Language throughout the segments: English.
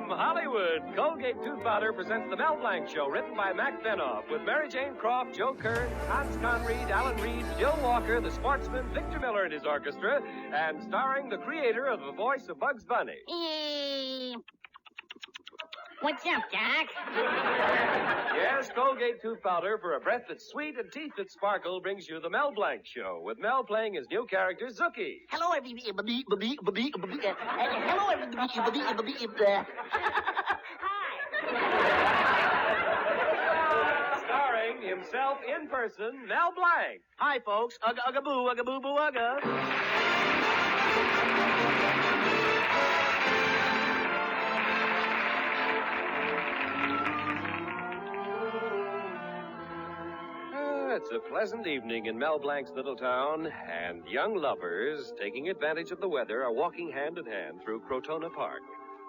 From Hollywood, Colgate Tooth Powder presents The Mel Blanc Show, written by Mac Benoff, with Mary Jane Croft, Joe Kern, Hans Conried, Alan Reed, Jill Walker, the sportsman, Victor Miller and his orchestra, and starring the creator of the voice of Bugs Bunny. What's up, Doc? Yes, Colgate Tooth Powder for a breath that's sweet and teeth that sparkle brings you The Mel Blanc Show, with Mel playing his new character, Zookie. Hello, everybody. Hello, everybody. Hi. Starring himself in person, Mel Blanc. Hi, folks. Ugga, ugga, boo, ugga, boo, boo, ugga. It's a pleasant evening in Mel Blanc's little town, and young lovers, taking advantage of the weather, are walking hand in hand through Crotona Park.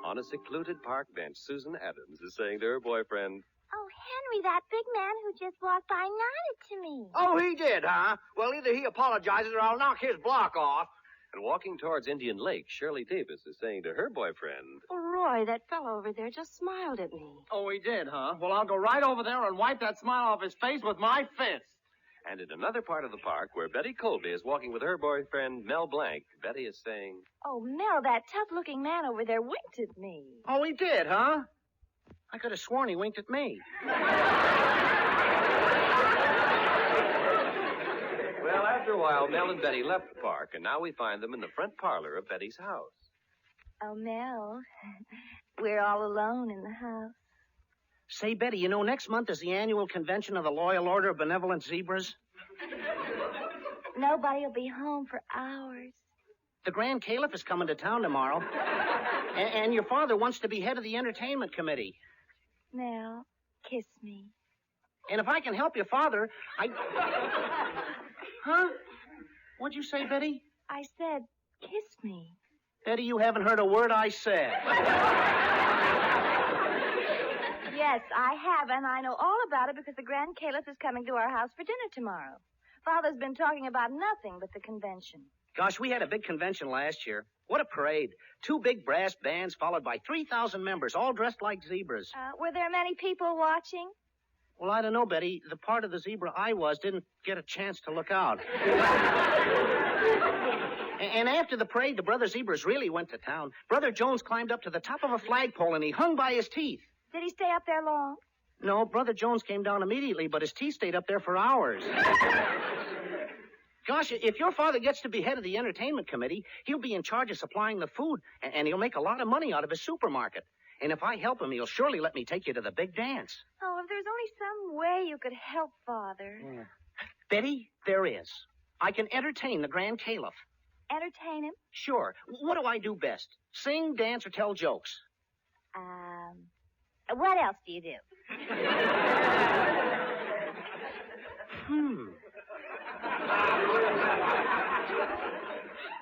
On a secluded park bench, Susan Adams is saying to her boyfriend, "Oh, Henry, that big man who just walked by nodded to me." Oh, he did, huh? Well, either he apologizes or I'll knock his block off. and walking towards Indian Lake, Shirley Davis is saying to her boyfriend, Oh, Roy, that fellow over there just smiled at me. Oh, he did, huh? Well, I'll go right over there and wipe that smile off his face with my fist. and in another part of the park where Betty Colby is walking with her boyfriend, Mel Blanc, Betty is saying, Oh, Mel, that tough-looking man over there winked at me. Oh, he did, huh? I could have sworn he winked at me. Well, after a while, Mel and Betty left the park, and now we find them in the front parlor of Betty's house. Oh, Mel, we're all alone in the house. Say, Betty, you know, next month is the annual convention of the Loyal Order of Benevolent Zebras. Nobody will be home for hours. The Grand Caliph is coming to town tomorrow. And your father wants to be head of the entertainment committee. Mel, kiss me. And if I can help your father, Huh? What'd you say, Betty? I said, kiss me. Betty, you haven't heard a word I said. Yes, I have, and I know all about it because the Grand Caliph is coming to our house for dinner tomorrow. Father's been talking about nothing but the convention. Gosh, we had a big convention last year. What a parade. 2 big brass bands followed by 3,000 members, all dressed like zebras. Were there many people watching? Well, I don't know, Betty. The part of the zebra I was didn't get a chance to look out. And after the parade, the brother zebras really went to town. Brother Jones climbed up to the top of a flagpole, and he hung by his teeth. Did he stay up there long? No, Brother Jones came down immediately, but his teeth stayed up there for hours. Gosh, if your father gets to be head of the entertainment committee, he'll be in charge of supplying the food, and he'll make a lot of money out of his supermarket. And if I help him, he'll surely let me take you to the big dance. Oh, if there's only some way you could help Father. Yeah. Betty, there is. I can entertain the Grand Caliph. Entertain him? Sure. What do I do best? Sing, dance, or tell jokes? What else do you do?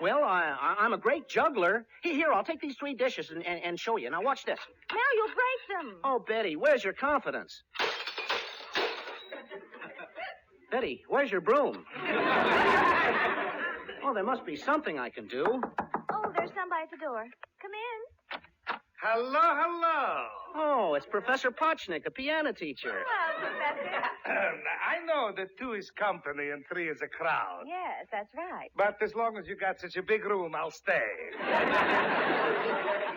Well, I'm a great juggler. Here, I'll take these 3 dishes and show you. Now, watch this. Mel, you'll break them. Oh, Betty, where's your confidence? Betty, where's your broom? Oh, there must be something I can do. Oh, there's somebody at the door. Come in. Hello, hello. Oh, it's Professor Potchnick, the piano teacher. Hello, Professor. I know that 2 is company and 3 is a crowd. Yes, that's right. But as long as you got such a big room, I'll stay.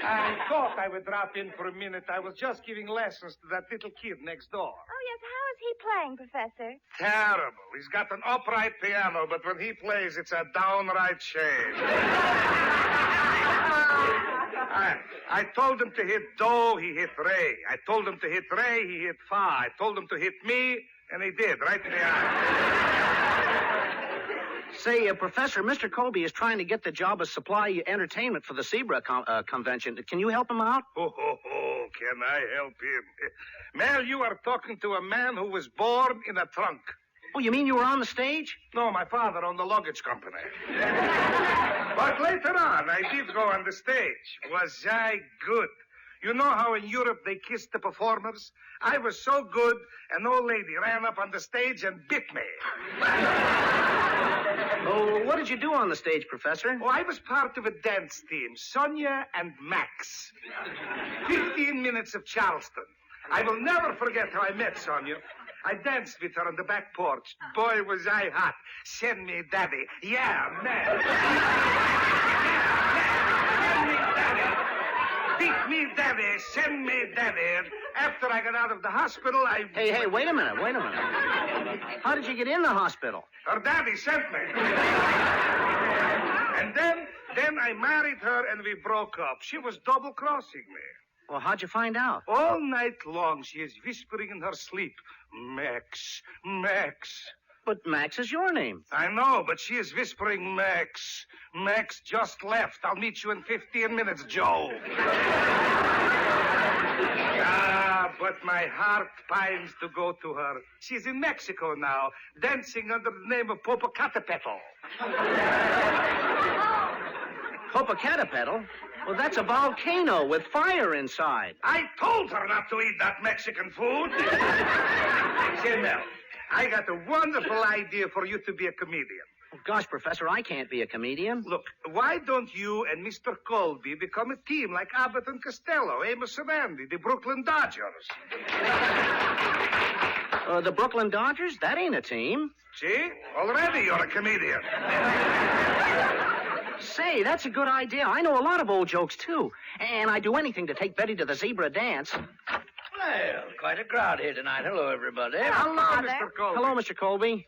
I thought I would drop in for a minute. I was just giving lessons to that little kid next door. Oh, yes, how is he playing, Professor? Terrible. He's got an upright piano, but when he plays, it's a downright shame. I told him to hit do, he hit re. I told him to hit re, he hit fa. I told him to hit me, and he did, right in the eye. Say, Professor, Mr. Colby is trying to get the job of supply entertainment for the Zebra convention. Can you help him out? Oh, can I help him? Mel, you are talking to a man who was born in a trunk. Oh, you mean you were on the stage? No, my father owned the luggage company. But later on, I did go on the stage. Was I good? You know how in Europe they kiss the performers? I was so good, an old lady ran up on the stage and bit me. Oh, what did you do on the stage, Professor? Oh, I was part of a dance team, Sonia and Max. 15 minutes of Charleston. I will never forget how I met Sonia. I danced with her on the back porch. Boy, was I hot. Send me daddy. Yeah, man. Send me daddy. Beat me daddy. Send me daddy. After I got out of the hospital, Hey, wait a minute. How did you get in the hospital? Her daddy sent me. And then I married her and we broke up. She was double-crossing me. Well, how'd you find out? All night long, she is whispering in her sleep, Max, Max. But Max is your name. I know, but she is whispering, Max. Max just left. I'll meet you in 15 minutes, Joe. But my heart pines to go to her. She's in Mexico now, dancing under the name of Popocatépetl. Popocatépetl? Well, that's a volcano with fire inside. I told her not to eat that Mexican food. Say, Mel, I got a wonderful idea for you to be a comedian. Oh, gosh, Professor, I can't be a comedian. Look, why don't you and Mr. Colby become a team like Abbott and Costello, Amos and Andy, the Brooklyn Dodgers? The Brooklyn Dodgers? That ain't a team. See? Already you're a comedian. Say, that's a good idea. I know a lot of old jokes, too. And I'd do anything to take Betty to the zebra dance. Well, quite a crowd here tonight. Hello, everybody. Hello, Father. Mr. Colby. Hello, Mr. Colby.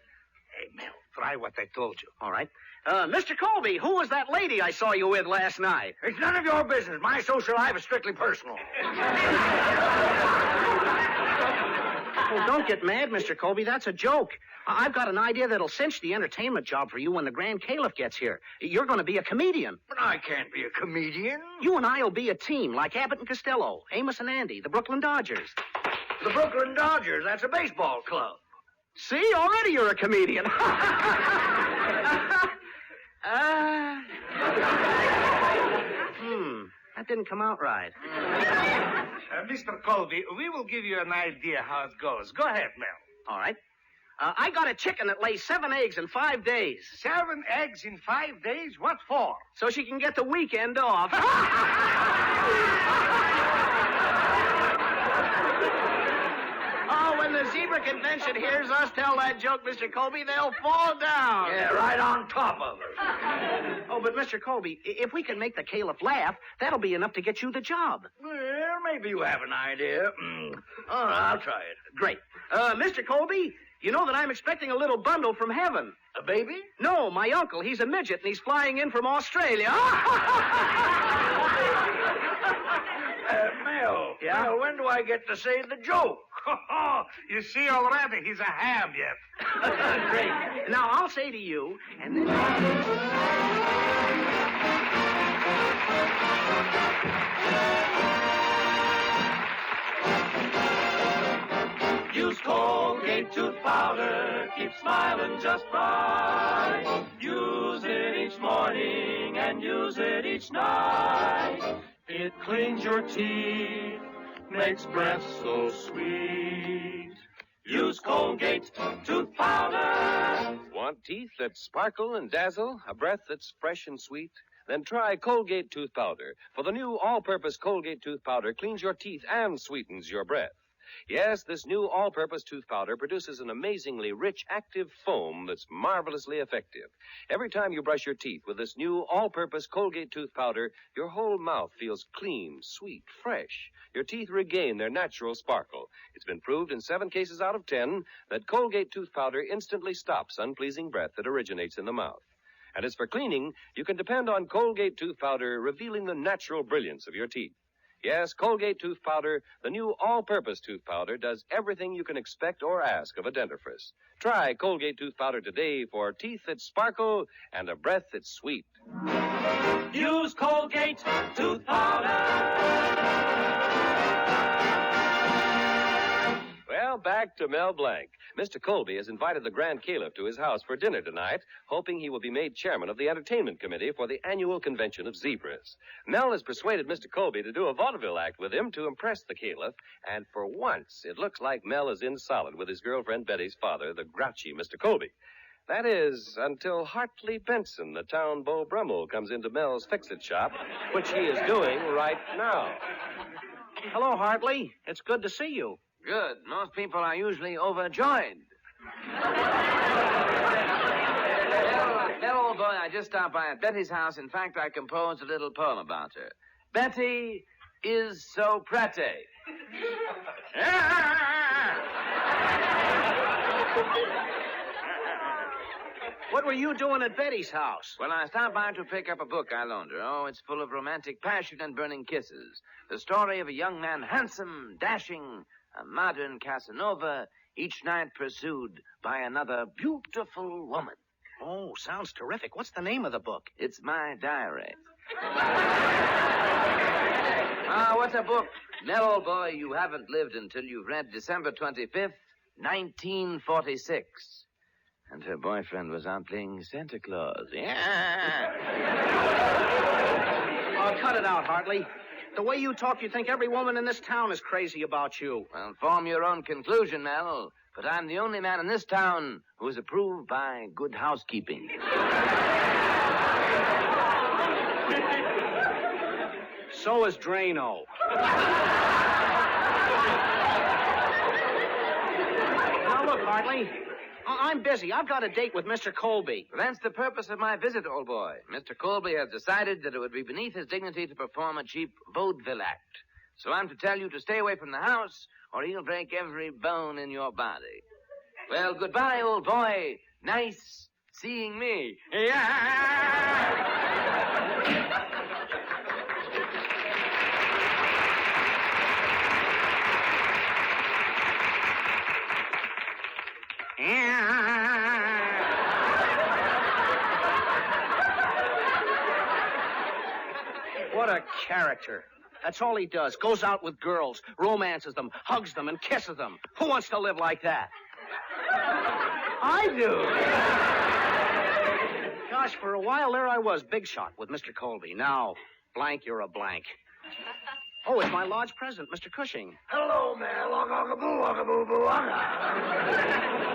Hey, Mel, try what I told you. All right. Mr. Colby, who was that lady I saw you with last night? It's none of your business. My social life is strictly personal. Oh, don't get mad, Mr. Colby. That's a joke. I've got an idea that'll cinch the entertainment job for you when the Grand Caliph gets here. You're going to be a comedian. But I can't be a comedian. You and I will be a team like Abbott and Costello, Amos and Andy, the Brooklyn Dodgers. The Brooklyn Dodgers, that's a baseball club. See, already you're a comedian. That didn't come out right. Mr. Colby, we will give you an idea how it goes. Go ahead, Mel. All right. I got a chicken that lays 7 eggs in 5 days. 7 eggs in 5 days? What for? So she can get the weekend off. Oh, when the zebra convention hears us tell that joke, Mr. Colby, they'll fall down. Yeah, right on top of her. Oh, but Mr. Colby, if we can make the caliph laugh, that'll be enough to get you the job. Well, maybe you have an idea. All right, I'll try it. Great. Mr. Colby, you know that I'm expecting a little bundle from heaven. A baby? No, my uncle. He's a midget, and he's flying in from Australia. Mel. Yeah? Mel, when do I get to say the joke? You see already, he's a ham yet. Great. Now, I'll say to you, and then... Use Colgate tooth powder, keep smiling just right. Use it each morning and use it each night. It cleans your teeth, makes breath so sweet. Use Colgate tooth powder. Want teeth that sparkle and dazzle? A breath that's fresh and sweet? Then try Colgate tooth powder. For the new all-purpose Colgate tooth powder cleans your teeth and sweetens your breath. Yes, this new all-purpose tooth powder produces an amazingly rich, active foam that's marvelously effective. Every time you brush your teeth with this new all-purpose Colgate tooth powder, your whole mouth feels clean, sweet, fresh. Your teeth regain their natural sparkle. It's been proved in 7 cases out of 10 that Colgate tooth powder instantly stops unpleasing breath that originates in the mouth. And as for cleaning, you can depend on Colgate tooth powder revealing the natural brilliance of your teeth. Yes, Colgate tooth powder, the new all-purpose tooth powder, does everything you can expect or ask of a dentifrice. Try Colgate tooth powder today for teeth that sparkle and a breath that's sweet. Use Colgate tooth powder. Well, back back to Mel Blanc. Mr. Colby has invited the Grand Caliph to his house for dinner tonight, hoping he will be made chairman of the entertainment committee for the annual convention of zebras. Mel has persuaded Mr. Colby to do a vaudeville act with him to impress the Caliph, and for once, it looks like Mel is in solid with his girlfriend Betty's father, the grouchy Mr. Colby. That is, until Hartley Benson, the town Beau Brummel, comes into Mel's fix-it shop, which he is doing right now. Hello, Hartley. It's good to see you. Good. Most people are usually overjoyed. That old boy, I just stopped by at Betty's house. In fact, I composed a little poem about her. Betty is so pretty. What were you doing at Betty's house? Well, I stopped by to pick up a book I loaned her. Oh, it's full of romantic passion and burning kisses. The story of a young man, handsome, dashing, a modern Casanova, each night pursued by another beautiful woman. Oh, sounds terrific. What's the name of the book? It's my diary. What's a book? Mel, old boy, you haven't lived until you've read December 25th, 1946. And her boyfriend was out playing Santa Claus. Yeah. Oh, cut it out, Hartley. The way you talk, you'd think every woman in this town is crazy about you. Well, form your own conclusion, Mel. But I'm the only man in this town who is approved by good housekeeping. So is Drano. Now, look, Hartley. I'm busy. I've got a date with Mr. Colby. That's the purpose of my visit, old boy. Mr. Colby has decided that it would be beneath his dignity to perform a cheap vaudeville act. So I'm to tell you to stay away from the house, or he'll break every bone in your body. Well, goodbye, old boy. Nice seeing me. What a character. That's all he does. Goes out with girls, romances them, hugs them, and kisses them. Who wants to live like that? I do. Gosh, for a while there I was, big shot with Mr. Colby. Now, blank, you're a blank. Oh, it's my lodge president, Mr. Cushing. Hello, Mel. Ugga-boo-boo-ugga.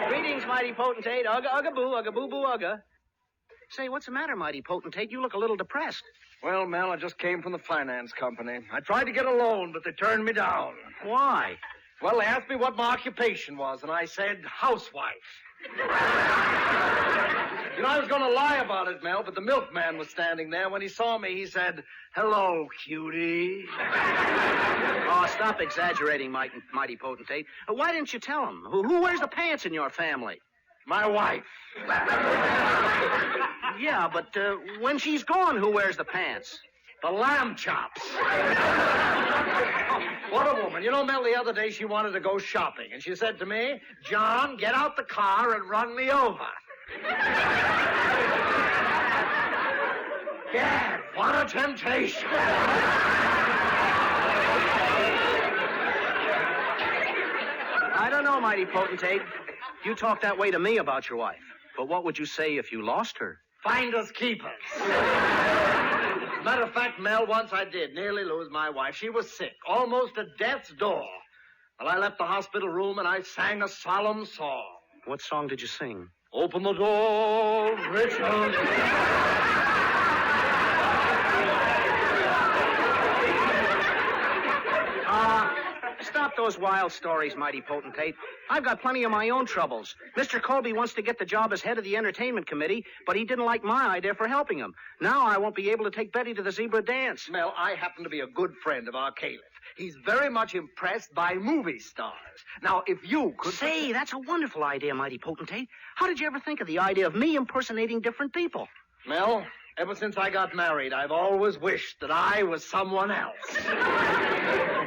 Greetings, mighty potentate. Ugga-ugga-boo, ugga-boo-boo, ugga. Say, what's the matter, mighty potentate? You look a little depressed. Well, Mel, I just came from the finance company. I tried to get a loan, but they turned me down. Why? Well, they asked me what my occupation was, and I said housewife. I was going to lie about it, Mel, but the milkman was standing there. When he saw me, he said, "Hello, cutie." Oh, stop exaggerating, mighty potentate. Why didn't you tell him? Who wears the pants in your family? My wife. Yeah, but when she's gone, who wears the pants? The lamb chops. What a woman. You know, Mel, the other day she wanted to go shopping, and she said to me, "John, get out the car and run me over." Yeah, what a temptation. I don't know, mighty potentate. You talk that way to me about your wife. But what would you say if you lost her? Finders keepers. As a matter of fact, Mel, once I did nearly lose my wife. She was sick, almost at death's door. Well, I left the hospital room and I sang a solemn song. What song did you sing? Open the door, Richard. Stop those wild stories, mighty potentate. I've got plenty of my own troubles. Mr. Colby wants to get the job as head of the entertainment committee, but he didn't like my idea for helping him. Now I won't be able to take Betty to the zebra dance. Mel, I happen to be a good friend of our Caliph. He's very much impressed by movie stars. Now, if you could... Say, that's a wonderful idea, mighty potentate. How did you ever think of the idea of me impersonating different people? Mel, ever since I got married, I've always wished that I was someone else.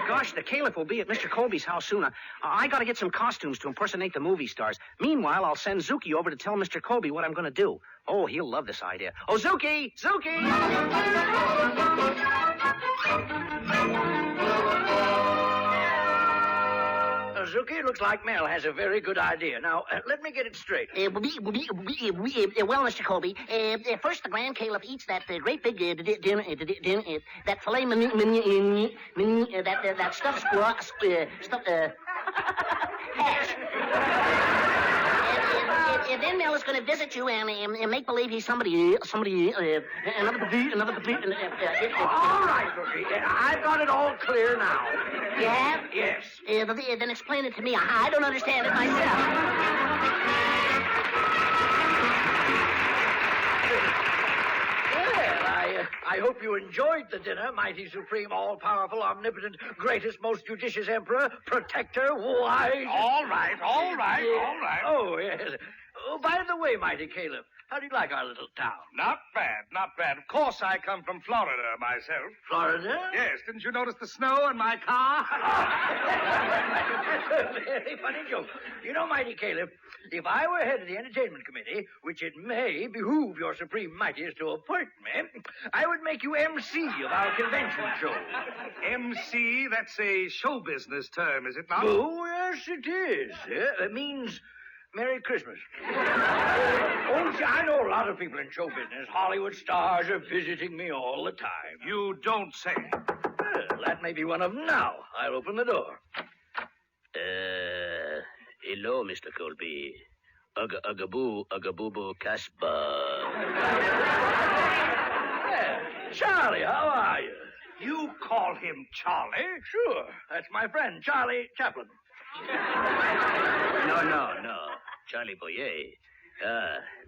Gosh, the Caliph will be at Mr. Colby's house soon. I got to get some costumes to impersonate the movie stars. Meanwhile, I'll send Zuki over to tell Mr. Colby what I'm going to do. Oh, he'll love this idea. Oh, Zuki! Zuki! Suki, it looks like Mel has a very good idea. Now, let me get it straight. Well, Mr. Colby, first the Grand Caliph eats that great big that filet that stuffed hash. And then Mel is going to visit you and make believe he's somebody, another. All right, Suki. I've got it all clear now. You have? Yes. Then explain it to me. I don't understand it myself. Well, I hope you enjoyed the dinner, mighty, supreme, all-powerful, omnipotent, greatest, most judicious emperor, protector, wise... All right. Oh, yes. Oh, by the way, mighty Caliph, how do you like our little town? Not bad. Of course, I come from Florida myself. Florida? Yes, didn't you notice the snow on my car? That's a very funny joke. You know, mighty Caliph, if I were head of the entertainment committee, which it may behoove your supreme mightiest to appoint me, I would make you MC of our convention show. MC, that's a show business term, is it not? Oh, yes, it is. It means Merry Christmas. Oh, see, I know a lot of people in show business. Hollywood stars are visiting me all the time. You don't say. Well, that may be one of them now. I'll open the door. Hello, Mr. Colby. Ugaboo, Casbah. Charlie, how are you? You call him Charlie? Sure. That's my friend, Charlie Chaplin. No. Charlie Boyer.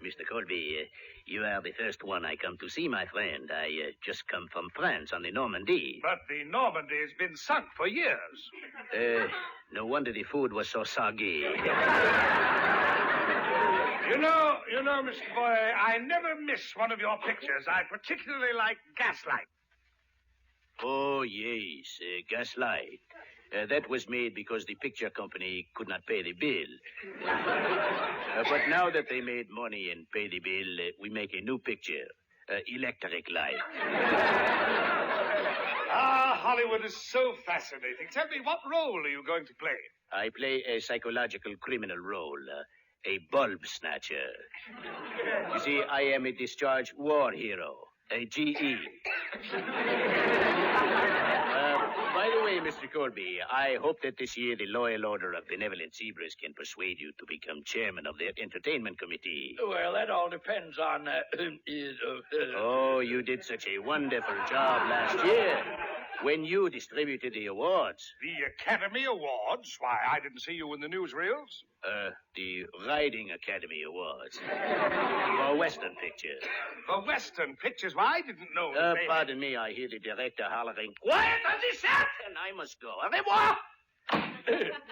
Mr. Colby, you are the first one I come to see, my friend. I just come from France on the Normandy. But the Normandy's been sunk for years. No wonder the food was so soggy. You know, Mr. Boyer, I never miss one of your pictures. I particularly like Gaslight. Oh, yes, Gaslight. That was made because the picture company could not pay the bill. But now that they made money and paid the bill, we make a new picture, Electric Light. Hollywood is so fascinating. Tell me, what role are you going to play? I play a psychological criminal role, a bulb snatcher. You see, I am a discharged war hero, a GE. By the way, Mr. Colby, I hope that this year the Loyal Order of Benevolent Zebras can persuade you to become chairman of their entertainment committee. Well, that all depends on... Oh, you did such a wonderful job last year when you distributed the awards. The Academy Awards? Why, I didn't see you in the newsreels. The Riding Academy Awards. For Western pictures. For Western pictures? Why, I didn't know. Pardon me, I hear the director hollering, "Quiet on the set!" And I must go. Au revoir!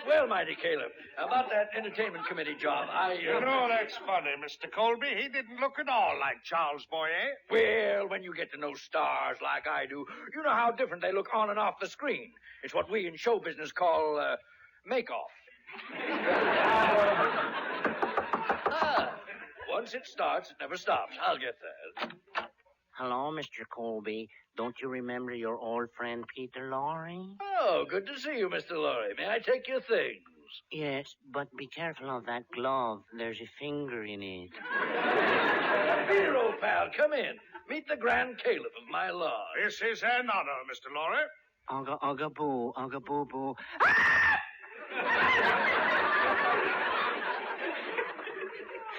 Well, mighty Caliph, about that entertainment committee job, You know, that's funny, Mr. Colby. He didn't look at all like Charles Boyer. Well, when you get to know stars like I do, you know how different they look on and off the screen. It's what we in show business call, make-off. Once it starts, it never stops. I'll get there. Hello, Mr. Colby. Don't you remember your old friend Peter Lorre? Oh, good to see you, Mr. Lorre. May I take your things? Yes, but be careful of that glove. There's a finger in it. Peter, old pal, come in. Meet the Grand Caliph of my lodge. This is an honor, Mr. Lorre. Ugga boo boo.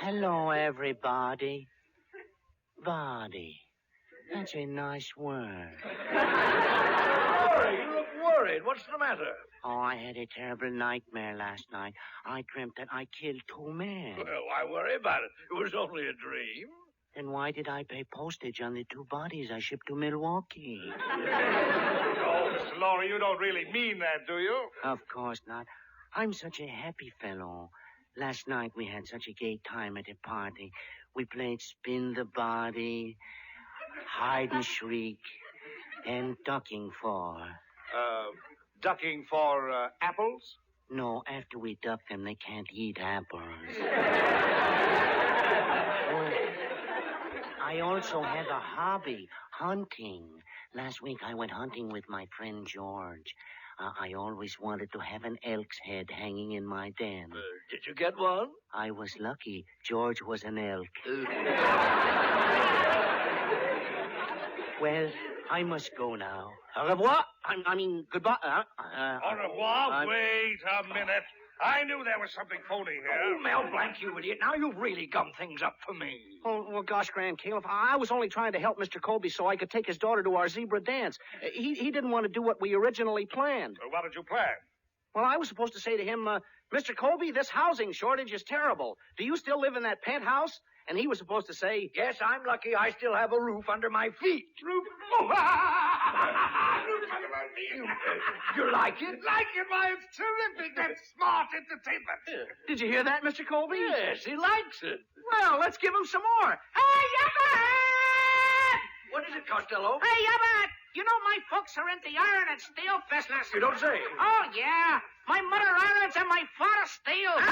Hello, everybody. Body. That's a nice word. Lorre, you look worried. What's the matter? Oh, I had a terrible nightmare last night. I dreamt that I killed 2 men. Well, why worry about it? It was only a dream. Then why did I pay postage on the 2 bodies I shipped to Milwaukee? Oh, Mr. Lorre, you don't really mean that, do you? Of course not. I'm such a happy fellow. Last night we had such a gay time at a party. We played Spin the Body, Hide and Shriek, and Ducking for. Ducking for apples? No, after we duck them, they can't eat apples. I also have a hobby, hunting. Last week I went hunting with my friend George. I always wanted to have an elk's head hanging in my den. Did you get one? I was lucky. George was an elk. Well, I must go now. Au revoir. I mean, goodbye. Au revoir. Wait a minute. I knew there was something phony here. Oh, Mel Blanc, you idiot. Now you've really gummed things up for me. Oh, well, gosh, Grand Caliph, I was only trying to help Mr. Colby so I could take his daughter to our zebra dance. He didn't want to do what we originally planned. What did you plan? Well, I was supposed to say to him, Mr. Colby, this housing shortage is terrible. Do you still live in that penthouse? And he was supposed to say, yes, I'm lucky I still have a roof under my feet. Roof? Oh, you like it? Like it? Why, it's terrific. That's smart entertainment. Did you hear that, Mr. Colby? Yes, he likes it. Well, let's give him some more. Hey, Yabba! What is it, Costello? Hey, Yabba! You know my folks are into iron and steel business. You don't say. Oh, yeah. My mother irons and my father steels.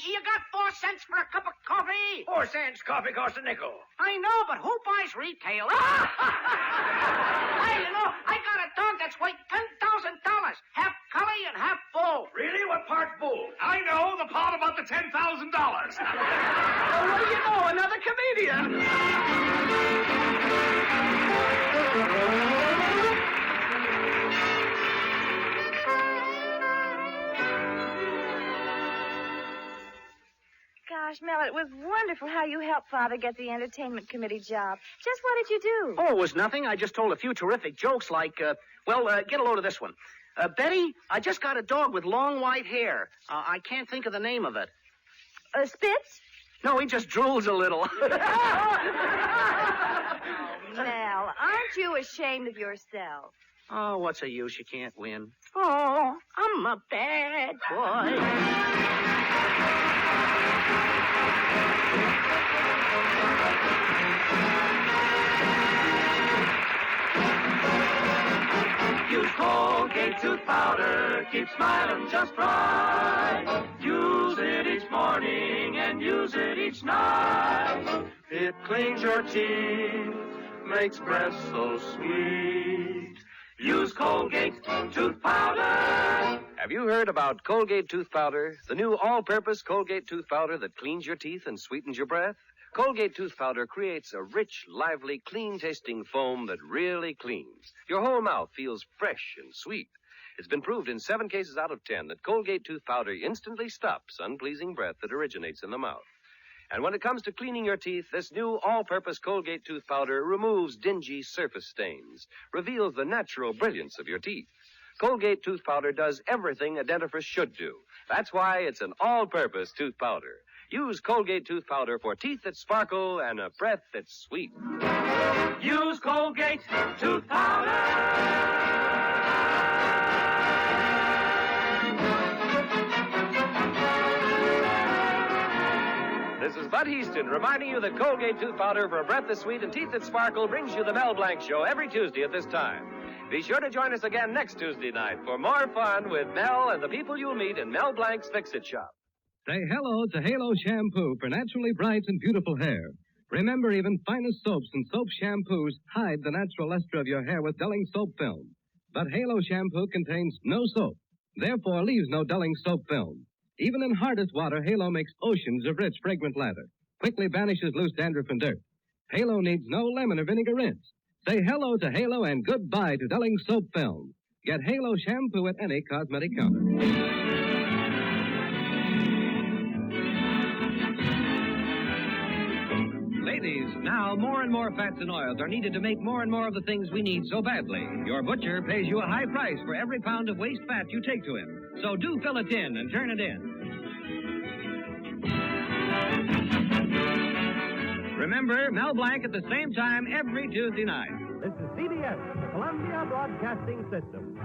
You got 4 cents for a cup of coffee? 4 cents. Coffee costs a nickel. I know, but who buys retail? Hey, you know, I got a dog that's worth $10,000. Half collie and half bull. Really? What part's bull? I know the part about the $10,000. Well, what do you know? Another comedian. Gosh, Mel, it was wonderful how you helped Father get the entertainment committee job. Just what did you do? Oh, it was nothing. I just told a few terrific jokes like, get a load of this one. Betty, I just got a dog with long white hair. I can't think of the name of it. Spitz? No, he just drools a little. Mel, aren't you ashamed of yourself? Oh, what's the use? You can't win. Oh, I'm a bad boy. Use Colgate tooth powder, keep smiling just right. Use it each morning and use it each night. It cleans your teeth, makes breath so sweet. Use Colgate tooth powder. Have you heard about Colgate tooth powder? The new all-purpose Colgate tooth powder that cleans your teeth and sweetens your breath? Colgate tooth powder creates a rich, lively, clean-tasting foam that really cleans. Your whole mouth feels fresh and sweet. It's been proved in 7 cases out of 10 that Colgate tooth powder instantly stops unpleasing breath that originates in the mouth. And when it comes to cleaning your teeth, this new all-purpose Colgate tooth powder removes dingy surface stains, reveals the natural brilliance of your teeth. Colgate tooth powder does everything a dentifrice should do. That's why it's an all-purpose tooth powder. Use Colgate tooth powder for teeth that sparkle and a breath that's sweet. Use Colgate tooth powder. This is Bud Easton reminding you that Colgate tooth powder for a breath that's sweet and teeth that sparkle brings you the Mel Blanc Show every Tuesday at this time. Be sure to join us again next Tuesday night for more fun with Mel and the people you'll meet in Mel Blanc's Fix-It Shop. Say hello to Halo Shampoo for naturally bright and beautiful hair. Remember, even finest soaps and soap shampoos hide the natural luster of your hair with dulling soap film. But Halo Shampoo contains no soap, therefore leaves no dulling soap film. Even in hardest water, Halo makes oceans of rich, fragrant lather. Quickly banishes loose dandruff and dirt. Halo needs no lemon or vinegar rinse. Say hello to Halo and goodbye to dulling soap film. Get Halo Shampoo at any cosmetic counter. Ladies, now more and more fats and oils are needed to make more and more of the things we need so badly. Your butcher pays you a high price for every pound of waste fat you take to him. So do fill a tin and turn it in. Remember, Mel Blanc at the same time every Tuesday night. This is CBS, the Columbia Broadcasting System.